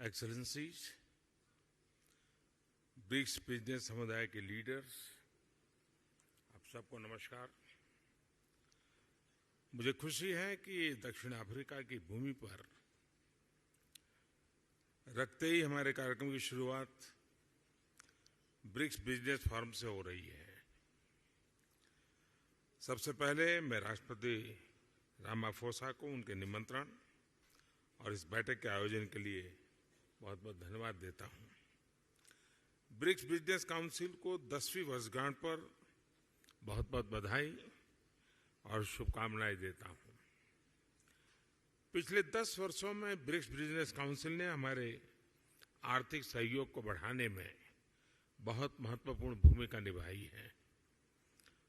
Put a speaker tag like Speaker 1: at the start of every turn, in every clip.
Speaker 1: Excellencies, BRICS business समुदाय के leaders, आप सबको नमस्कार। मुझे खुशी है कि दक्षिण अफ्रीका की भूमि पर रखते ही हमारे कार्यक्रम की शुरुआत ब्रिक्स बिजनेस फोरम से हो रही है। सबसे पहले मैं राष्ट्रपति रामाफोसा को उनके निमंत्रण और इस बैठक के आयोजन के लिए बहुत बहुत धन्यवाद देता हूं। ब्रिक्स बिजनेस काउंसिल को 10वीं वर्षगांठ पर बहुत बहुत बधाई और शुभकामनाएं देता हूं। पिछले 10 वर्षों में ब्रिक्स बिजनेस काउंसिल ने हमारे आर्थिक सहयोग को बढ़ाने में बहुत महत्वपूर्ण भूमिका निभाई है।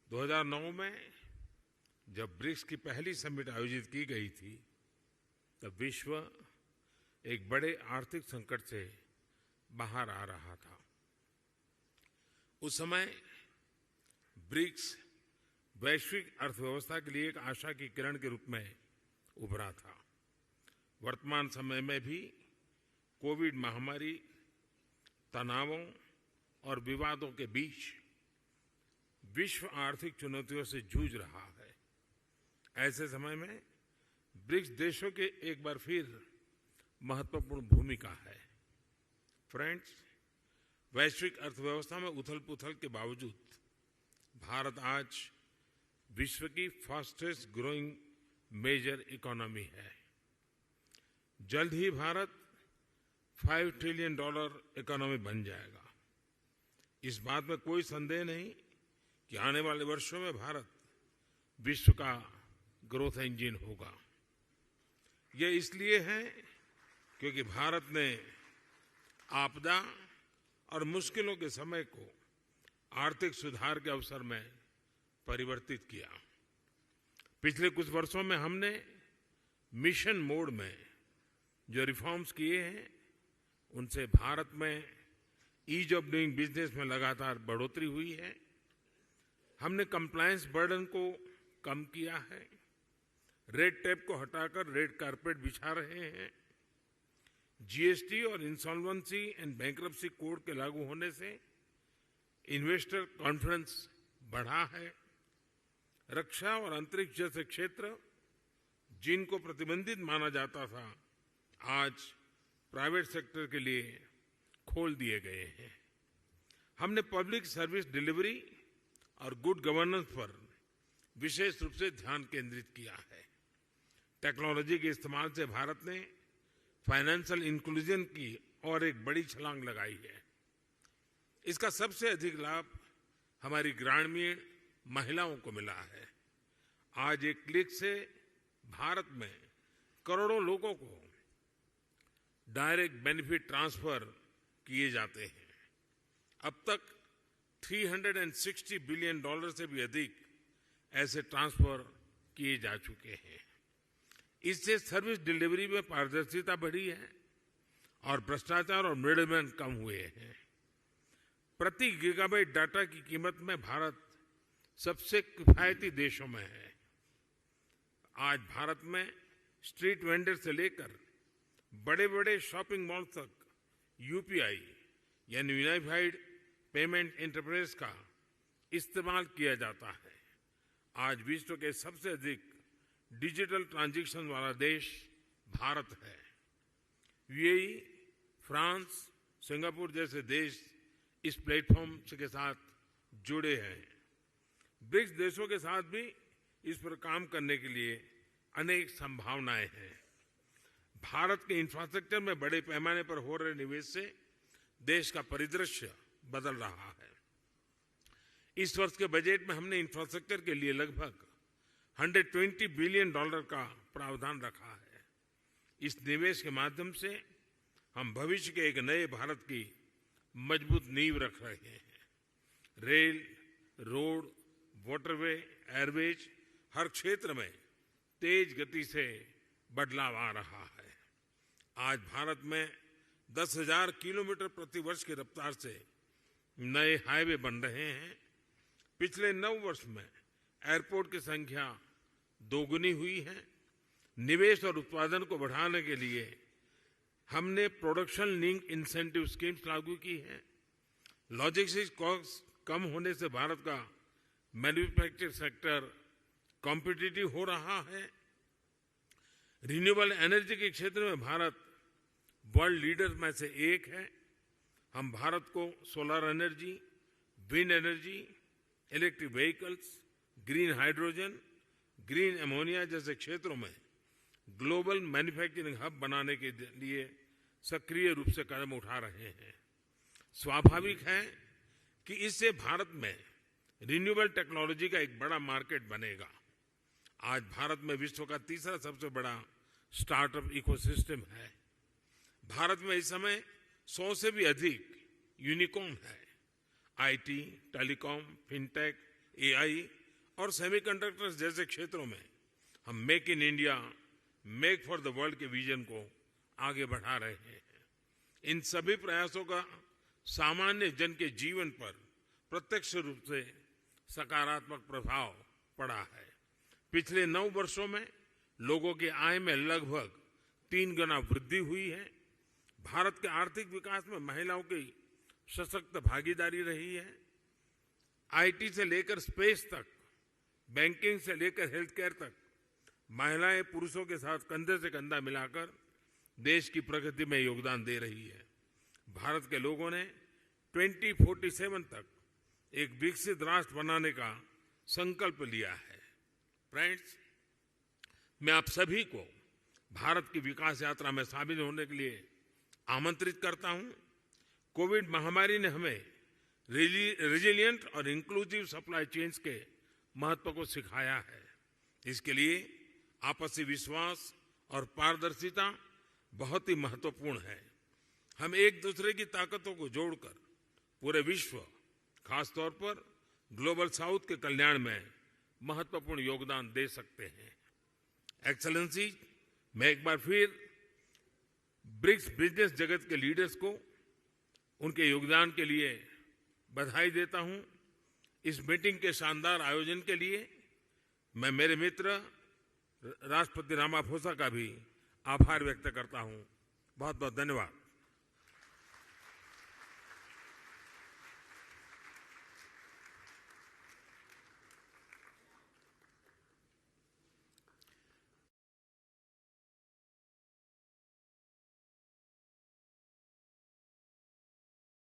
Speaker 1: 2009 में जब ब्रिक्स की पहली समिट आयोजित की गई थी, तब विश्व एक बड़े आर्थिक संकट से बाहर आ रहा था। उस समय ब्रिक्स वैश्विक अर्थव्यवस्था के लिए एक आशा की किरण के रूप में उभरा था। वर्तमान समय में भी कोविड महामारी, तनावों और विवादों के बीच विश्व आर्थिक चुनौतियों से जूझ रहा है। ऐसे समय में ब्रिक्स देशों के एक बार फिर महत्वपूर्ण भूमिका है। फ्रेंड्स, वैश्विक अर्थव्यवस्था में उथल-पुथल के बावजूद भारत आज विश्व की फास्टेस्ट ग्रोइंग मेजर इकोनॉमी है। जल्द ही भारत $5 ट्रिलियन इकोनॉमी बन जाएगा। इस बात में कोई संदेह नहीं कि आने वाले वर्षों में भारत विश्व का ग्रोथ इंजन होगा। ये इसलिए है क्योंकि भारत ने आपदा और मुश्किलों के समय को आर्थिक सुधार के अवसर में परिवर्तित किया। पिछले कुछ वर्षों में हमने मिशन मोड में जो रिफॉर्म्स किए हैं, उनसे भारत में ईज ऑफ डूइंग बिजनेस में लगातार बढ़ोतरी हुई है। हमने कंप्लायंस बर्डन को कम किया है, रेड टेप को हटाकर रेड कारपेट बिछा रहे हैं। जीएसटी और इंसॉल्वेंसी एंड बैंक्रप्सी कोड के लागू होने से इन्वेस्टर कॉन्फिडेंस बढ़ा है। रक्षा और अंतरिक्ष जैसे क्षेत्र जिनको प्रतिबंधित माना जाता था, आज प्राइवेट सेक्टर के लिए खोल दिए गए हैं। हमने पब्लिक सर्विस डिलीवरी और गुड गवर्नेंस पर विशेष रूप से ध्यान केंद्रित किया है। टेक्नोलॉजी के इस्तेमाल से भारत ने फाइनेंशियल इंक्लूजन की और एक बड़ी छलांग लगाई है। इसका सबसे अधिक लाभ हमारी ग्रामीण महिलाओं को मिला है। आज एक क्लिक से भारत में करोड़ों लोगों को डायरेक्ट बेनिफिट ट्रांसफर किए जाते हैं। अब तक $360 बिलियन से भी अधिक ऐसे ट्रांसफर किए जा चुके हैं। इससे सर्विस डिलीवरी में पारदर्शिता बढ़ी है और भ्रष्टाचार और मिडलमैन कम हुए हैं। प्रति गीगाबाइट डाटा की कीमत में भारत सबसे किफायती देशों में है। आज भारत में स्ट्रीट वेंडर से लेकर बड़े-बड़े शॉपिंग मॉल तक यूपीआई यानी यूनिफाइड पेमेंट इंटरफेस का इस्तेमाल किया जाता है। आज विश्व के सबसे अधिक डिजिटल ट्रांजैक्शन वाला देश भारत है। यूएई, फ्रांस, सिंगापुर जैसे देश इस प्लेटफॉर्म के साथ जुड़े हैं। ब्रिक्स देशों के साथ भी इस पर काम करने के लिए अनेक संभावनाएं हैं। भारत के इंफ्रास्ट्रक्चर में बड़े पैमाने पर हो रहे निवेश से देश का परिदृश्य बदल रहा है। इस वर्ष के बजट में हमने इंफ्रास्ट्रक्चर के लिए लगभग $120 बिलियन का प्रावधान रखा है। इस निवेश के माध्यम से हम भविष्य के एक नए भारत की मजबूत नींव रख रहे हैं। रेल, रोड, वाटरवे, एयरवेज हर क्षेत्र में तेज गति से बदलाव आ रहा है। आज भारत में 10,000 किलोमीटर प्रति वर्ष की रफ्तार से नए हाईवे बन रहे हैं। पिछले 9 वर्ष में एयरपोर्ट की संख्या दोगुनी हुई है। निवेश और उत्पादन को बढ़ाने के लिए हमने प्रोडक्शन लिंक इंसेंटिव स्कीम्स लागू की हैं। लॉजिस्टिक्स कॉस्ट कम होने से भारत का मैन्युफैक्चरिंग सेक्टर कॉम्पिटिटिव हो रहा है। रिन्यूएबल एनर्जी के क्षेत्र में भारत वर्ल्ड लीडर में से एक है। हम भारत को solar energy, wind energy, electric vehicles, green hydrogen, green ammonia जैसे क्षेत्रों में ग्लोबल मैन्युफैक्चरिंग हब बनाने के लिए सक्रिय रूप से कदम उठा रहे हैं। स्वाभाविक है कि इससे भारत में रिन्यूएबल टेक्नोलॉजी का एक बड़ा मार्केट बनेगा। आज भारत में विश्व का तीसरा सबसे बड़ा स्टार्टअप इकोसिस्टम है। भारत में इस समय 100 से भी अधिक यूनिकॉर्न है। आईटी, टेलीकॉम, फिनटेक, एआई और सेमीकंडक्टर्स जैसे क्षेत्रों में हम make in India, make for the world के विजन को आगे बढ़ा रहे हैं। इन सभी प्रयासों का सामान्य जन के जीवन पर प्रत्यक्ष रूप से सकारात्मक प्रभाव पड़ा है। पिछले 9 वर्षों में लोगों की आय में लगभग 3 गुना वृद्धि हुई है। भारत के आर्थिक विकास में महिलाओं की सशक्त भागीदारी रही है। आईटी से लेकर स्पेस तक, बैंकिंग से लेकर हेल्थ केयर तक महिलाएं पुरुषों के साथ कंधे से कंधा मिलाकर देश की प्रगति में योगदान दे रही है। भारत के लोगों ने 2047 तक एक विकसित राष्ट्र बनाने का संकल्प लिया है। फ्रेंड्स, मैं आप सभी को भारत की विकास यात्रा में शामिल होने के लिए आमंत्रित करता हूं। कोविड महामारी ने हमें रेजिलिएंट और इंक्लूसिव सप्लाई चेन्स के महत्व को सिखाया है। इसके लिए आपसी विश्वास और पारदर्शिता बहुत ही महत्वपूर्ण है। हम एक दूसरे की ताकतों को जोड़कर पूरे विश्व, खासतौर पर ग्लोबल साउथ के कल्याण में महत्वपूर्ण योगदान दे सकते हैं। एक्सेलेंसी, मैं एक बार फिर ब्रिक्स बिजनेस जगत के लीडर्स को उनके योगदान के लिए बधाई देता हूं। इस मीटिंग के शानदार आयोजन के लिए मैं मेरे मित्र राष्ट्रपति रामाफोसा का भी आभार व्यक्त करता हूं। बहुत बहुत धन्यवाद।